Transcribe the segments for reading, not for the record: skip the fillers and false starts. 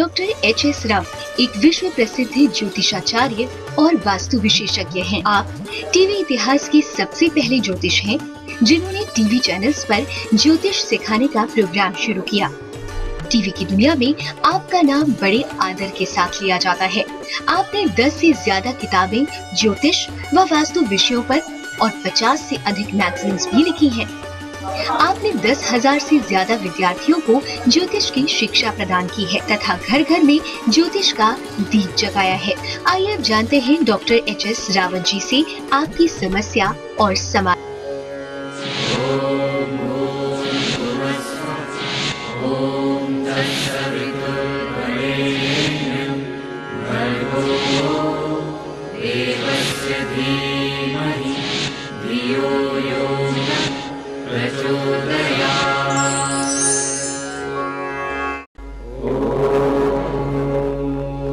Doctor HS. Rao एक विश्व प्रसिद्ध ज्योतिषाचार्य और वास्तु विशेषज्ञ हैं। आप टीवी इतिहास के सबसे पहले ज्योतिष हैं जिन्होंने टीवी चैनल्स पर ज्योतिष सिखाने का प्रोग्राम शुरू किया। टीवी की दुनिया में आपका नाम बड़े आदर के साथ लिया जाता है। आपने 10 से ज्यादा किताबें ज्योतिष व वास्तु विषयों पर और 50 से अधिक मैगजीन्स भी लिखी हैं। आपने 10,000 से ज्यादा विद्यार्थियों को ज्योतिष की शिक्षा प्रदान की है तथा घर घर में ज्योतिष का दीप जगाया है। आइए अब जानते हैं डॉक्टर एच.एस. रावत जी से आपकी समस्या और समाधान।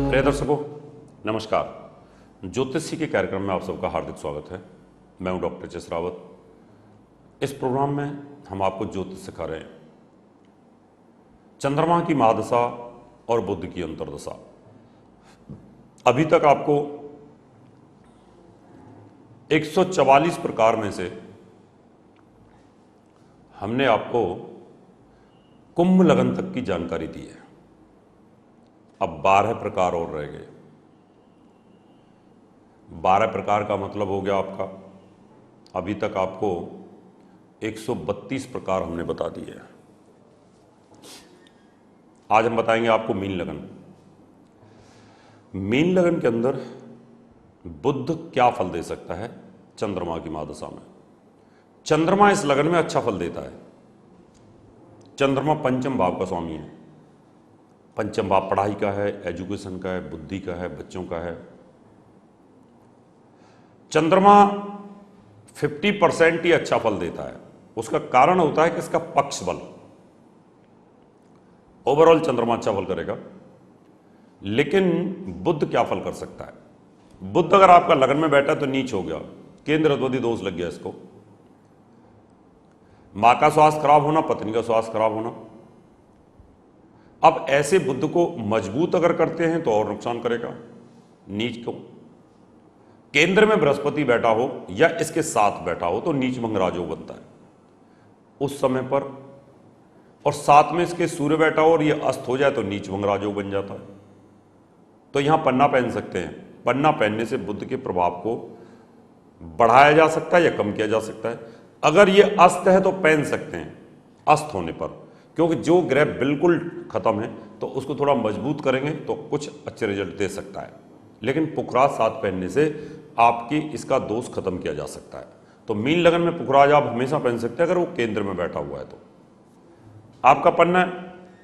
प्रिय दर्शकों, नमस्कार। ज्योतिषी के कार्यक्रम में आप सबका हार्दिक स्वागत है। मैं हूं डॉक्टर एच.एस. रावत। इस प्रोग्राम में हम आपको ज्योतिष सिखा रहे हैं। चंद्रमा की महादशा और बुध की अंतर्दशा। अभी तक आपको 144 प्रकार में से हमने आपको कुंभ लगन तक की जानकारी दी है। अब 12 प्रकार और रह गए। 12 प्रकार का मतलब हो गया आपका, अभी तक आपको 132 प्रकार हमने बता दिए हैं। आज हम बताएंगे आपको मीन लगन। मीन लगन के अंदर बुध क्या फल दे सकता है चंद्रमा की महादशा में। चंद्रमा इस लगन में अच्छा फल देता है। चंद्रमा पंचम भाव का स्वामी है। पंचम भाव पढ़ाई का है, एजुकेशन का है, बुद्धि का है, बच्चों का है। चंद्रमा 50% ही अच्छा फल देता है। उसका कारण होता है कि इसका पक्ष बल। ओवरऑल चंद्रमा अच्छा फल करेगा। लेकिन बुध क्या फल कर सकता है? बुध अगर आपका लगन में बैठा तो नीच हो गया, केंद्र अद्वैती दोष लग गया इसको। मां का स्वास्थ्य खराब होना, पत्नी का स्वास्थ्य खराब होना। अब ऐसे बुध को मजबूत अगर करते हैं तो और नुकसान करेगा नीच को। केंद्र में बृहस्पति बैठा हो या इसके साथ बैठा हो तो नीच भंग राजयोग बनता है उस समय पर, और साथ में इसके सूर्य बैठा हो और ये अस्त हो जाए तो नीच भंग राजयोग बन जाता है। तो यहां पन्ना पहन सकते हैं। पन्ना पहनने से बुध के प्रभाव को बढ़ाया जा सकता है या कम किया जा सकता है। अगर ये अस्त है तो पहन सकते हैं अस्त होने पर, क्योंकि जो ग्रह बिल्कुल खत्म है तो उसको थोड़ा मजबूत करेंगे तो कुछ अच्छे रिजल्ट दे सकता है। लेकिन पुखराज साथ पहनने से आपकी इसका दोष खत्म किया जा सकता है। तो मीन लगन में पुखराज आप हमेशा पहन सकते हैं अगर वो केंद्र में बैठा हुआ है तो। आपका पन्ना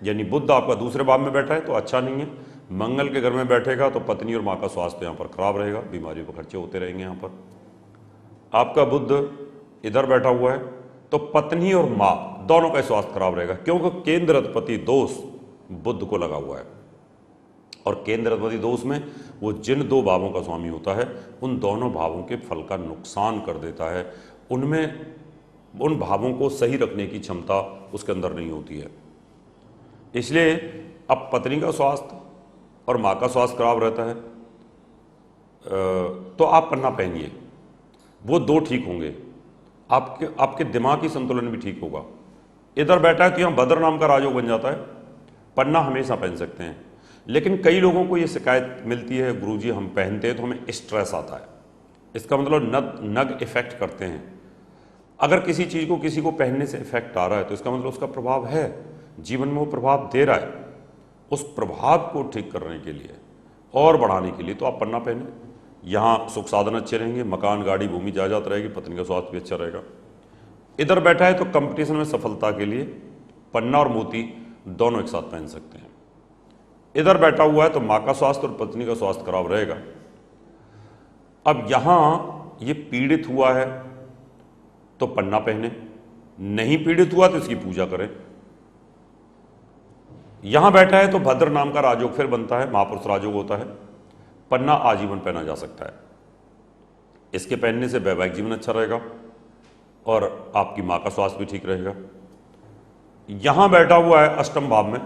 यानी बुध आपका दूसरे भाव में बैठा है तो अच्छा नहीं है। मंगल के घर में बैठेगा तो पत्नी और मां का स्वास्थ्य यहां पर खराब रहेगा, बीमारियों पर खर्चे होते रहेंगे। यहां पर आपका बुध इधर बैठा हुआ है तो पत्नी और मां दोनों का स्वास्थ्य खराब रहेगा, क्योंकि केंद्र अधिपति दोष बुध को लगा हुआ है। और केंद्र अधिपति दोष में वो जिन दो भावों का स्वामी होता है उन दोनों भावों के फल का नुकसान कर देता है। उनमें उन भावों को सही रखने की क्षमता उसके अंदर नहीं होती है। इसलिए अब पत्नी का स्वास्थ्य और मां का स्वास्थ्य खराब रहता है तो आप पन्ना पहनिए, वो दो ठीक होंगे। आपके दिमाग की संतुलन भी ठीक होगा। इधर बैठा है तो यहां भद्र नाम का राजयोग बन जाता है। पन्ना हमेशा पहन सकते हैं। लेकिन कई लोगों को यह शिकायत मिलती है, गुरुजी हम पहनते हैं तो हमें स्ट्रेस आता है। इसका मतलब नग इफेक्ट करते हैं। अगर किसी चीज को किसी को पहनने से इफेक्ट आ रहा है तो इसका मतलब उसका प्रभाव है, जीवन में वो प्रभाव दे रहा है। उस प्रभाव को ठीक करने के लिए और बढ़ाने के लिए तो आप पन्ना पहने। यहाँ सुख साधन अच्छे रहेंगे, मकान गाड़ी भूमि जायदाद रहेगी, पत्नी का स्वास्थ्य भी अच्छा रहेगा। इधर बैठा है तो कंपटीशन में सफलता के लिए पन्ना और मोती दोनों एक साथ पहन सकते हैं। इधर बैठा हुआ है तो मां का स्वास्थ्य और पत्नी का स्वास्थ्य खराब रहेगा। अब यहां ये पीड़ित हुआ है तो पन्ना पहने, नहीं पीड़ित हुआ तो इसकी पूजा करें। यहां बैठा है तो भद्र नाम का राजयोग फिर बनता है, महापुरुष राजयोग होता है। पन्ना आजीवन पहना जा सकता है। इसके पहनने से वैवाहिक जीवन अच्छा रहेगा और आपकी मां का स्वास्थ्य भी ठीक रहेगा। यहां बैठा हुआ है अष्टम भाव में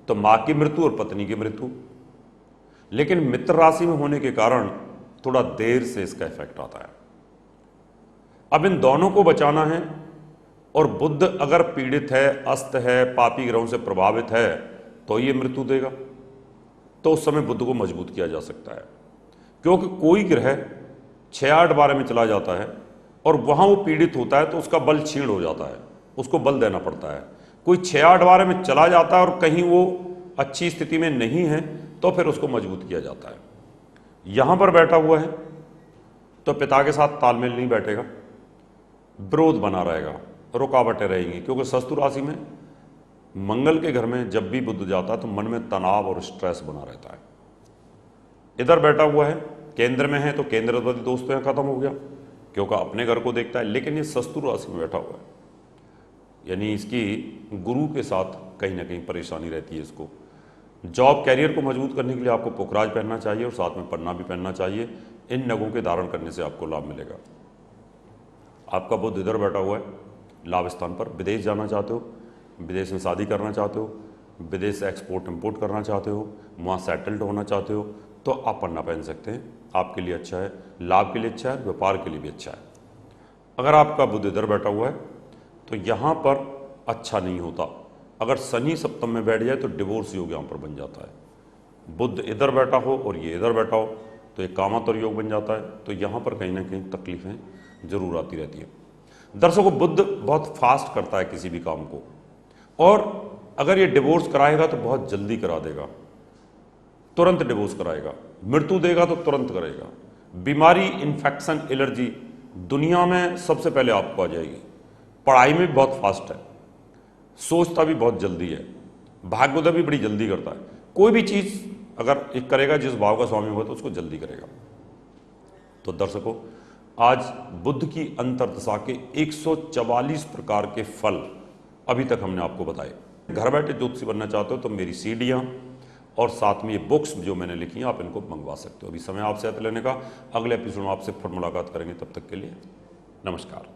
तो मां की मृत्यु और पत्नी की मृत्यु। लेकिन मित्र राशि में होने के कारण थोड़ा देर से इसका इफेक्ट आता है। अब इन दोनों को बचाना है, और बुध अगर पीड़ित है, अस्त है, पापी ग्रहों से प्रभावित है तो ये मृत्यु देगा। तो उस समय बुध को मजबूत किया जा सकता है, क्योंकि कोई ग्रह 6-8-12 में चला जाता है और वहां वो पीड़ित होता है तो उसका बल क्षीण हो जाता है, उसको बल देना पड़ता है। कोई 6-8-12 में चला जाता है और कहीं वो अच्छी स्थिति में नहीं है तो फिर उसको मजबूत किया जाता है। यहां पर बैठा हुआ है तो पिता के साथ तालमेल नहीं बैठेगा, विरोध बना रहेगा, रुकावटें रहेंगी, क्योंकि शत्रु राशि में मंगल के घर में जब भी बुध जाता है तो मन में तनाव और स्ट्रेस बना रहता है। इधर बैठा हुआ है, केंद्र में है तो केंद्राधिपति दोष तो यहां खत्म हो गया, क्योंकि अपने घर को देखता है। लेकिन ये शत्रु राशि में बैठा हुआ है, यानी इसकी गुरु के साथ कहीं ना कहीं परेशानी रहती है। इसको जॉब कैरियर को मजबूत करने के लिए आपको पुखराज पहनना चाहिए और साथ में पन्ना भी पहनना चाहिए। इन नगों के धारण करने से आपको लाभ मिलेगा। आपका बुध इधर बैठा हुआ है लाभ स्थान पर। विदेश जाना चाहते हो, विदेश में शादी करना चाहते हो, विदेश से एक्सपोर्ट इंपोर्ट करना चाहते हो, वहाँ सेटल्ड होना चाहते हो, तो आप पन्ना पहन सकते हैं। आपके लिए अच्छा है, लाभ के लिए अच्छा है, व्यापार के लिए भी अच्छा है। अगर आपका बुध इधर बैठा हुआ है तो यहाँ पर अच्छा नहीं होता। अगर शनि सप्तम में बैठ जाए तो डिवोर्स योग यहाँ पर बन जाता है। बुध इधर बैठा हो और ये इधर बैठा हो तो एक कामातर योग बन जाता है। तो यहाँ पर कहीं ना कहीं तकलीफें जरूर आती रहती है। दर्शकों, बुध बहुत फास्ट करता है किसी भी काम को, और अगर ये डिवोर्स कराएगा तो बहुत जल्दी करा देगा, तुरंत डिवोर्स कराएगा। मृत्यु देगा तो तुरंत करेगा। बीमारी, इन्फेक्शन, एलर्जी दुनिया में सबसे पहले आपको आ जाएगी। पढ़ाई में भी बहुत फास्ट है, सोचता भी बहुत जल्दी है, भाग्योदय भी बड़ी जल्दी करता है। कोई भी चीज अगर एक करेगा, जिस भाव का स्वामी होगा तो उसको जल्दी करेगा। तो दर्शकों, आज बुध की अंतर्दशा के 144 प्रकार के फल अभी तक हमने आपको बताए। घर बैठे ज्योतिषी बनना चाहते हो तो मेरी सीडियां और साथ में ये बुक्स जो मैंने लिखी हैं आप इनको मंगवा सकते हो। अभी समय आपसे हाथ लेने का, अगले एपिसोड में आपसे फिर मुलाकात करेंगे। तब तक के लिए नमस्कार।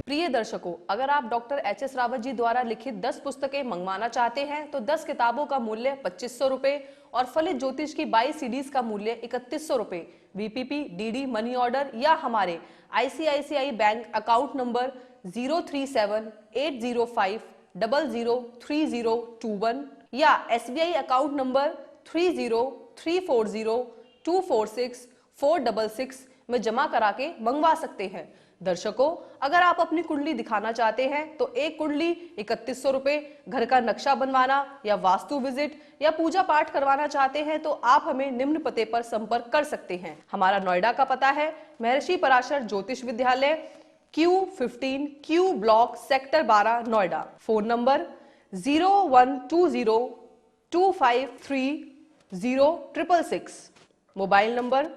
प्रिय दर्शकों, अगर आप डॉक्टर एच.एस. रावत जी द्वारा लिखित 10 पुस्तकें मंगवाना चाहते हैं तो 10 किताबों का मूल्य 2500 रुपए और फलित ज्योतिष की 22 सीडीज का मूल्य 3100 रुपए वीपीपी, डीडी, मनी ऑर्डर या हमारे आईसीआईसीआई बैंक अकाउंट नंबर 0378050003021 या एसबीआई अकाउंट नंबर 3034024646 में जमा करा के मंगवा सकते हैं। दर्शकों, अगर आप अपनी कुंडली दिखाना चाहते हैं तो एक कुंडली 3100 रुपए, घर का नक्शा बनवाना या वास्तु विजिट या पूजा पाठ करवाना चाहते हैं तो आप हमें निम्न पते पर संपर्क कर सकते हैं। हमारा नोएडा का पता है महर्षि पराशर ज्योतिष विद्यालय, Q15 Q block, sector 12, Noida. Phone number 0120253066, mobile number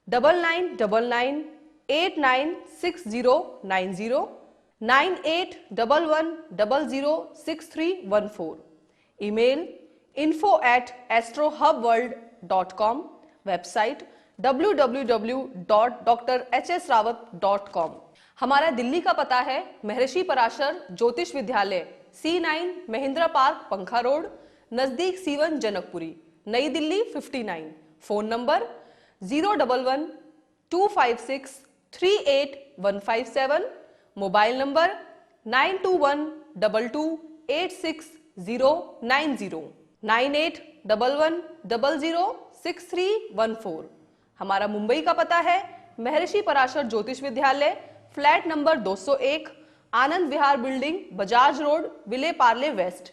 9999896090 9811006314। Email info@astrohubworld.com, website www.drhsrawat.com। हमारा दिल्ली का पता है महर्षि पराशर ज्योतिष विद्यालय, C9 महिंद्रा पार्क, पंखा रोड, नजदीक C1 जनकपुरी, नई Delhi 59। Phone number 01125638157, mobile number 9212286090 9811006314। हमारा मुंबई का पता है महर्षि पराशर ज्योतिष विद्यालय, flat number 201, Anand Vihar building, Bajaj road, Vile Parle waste,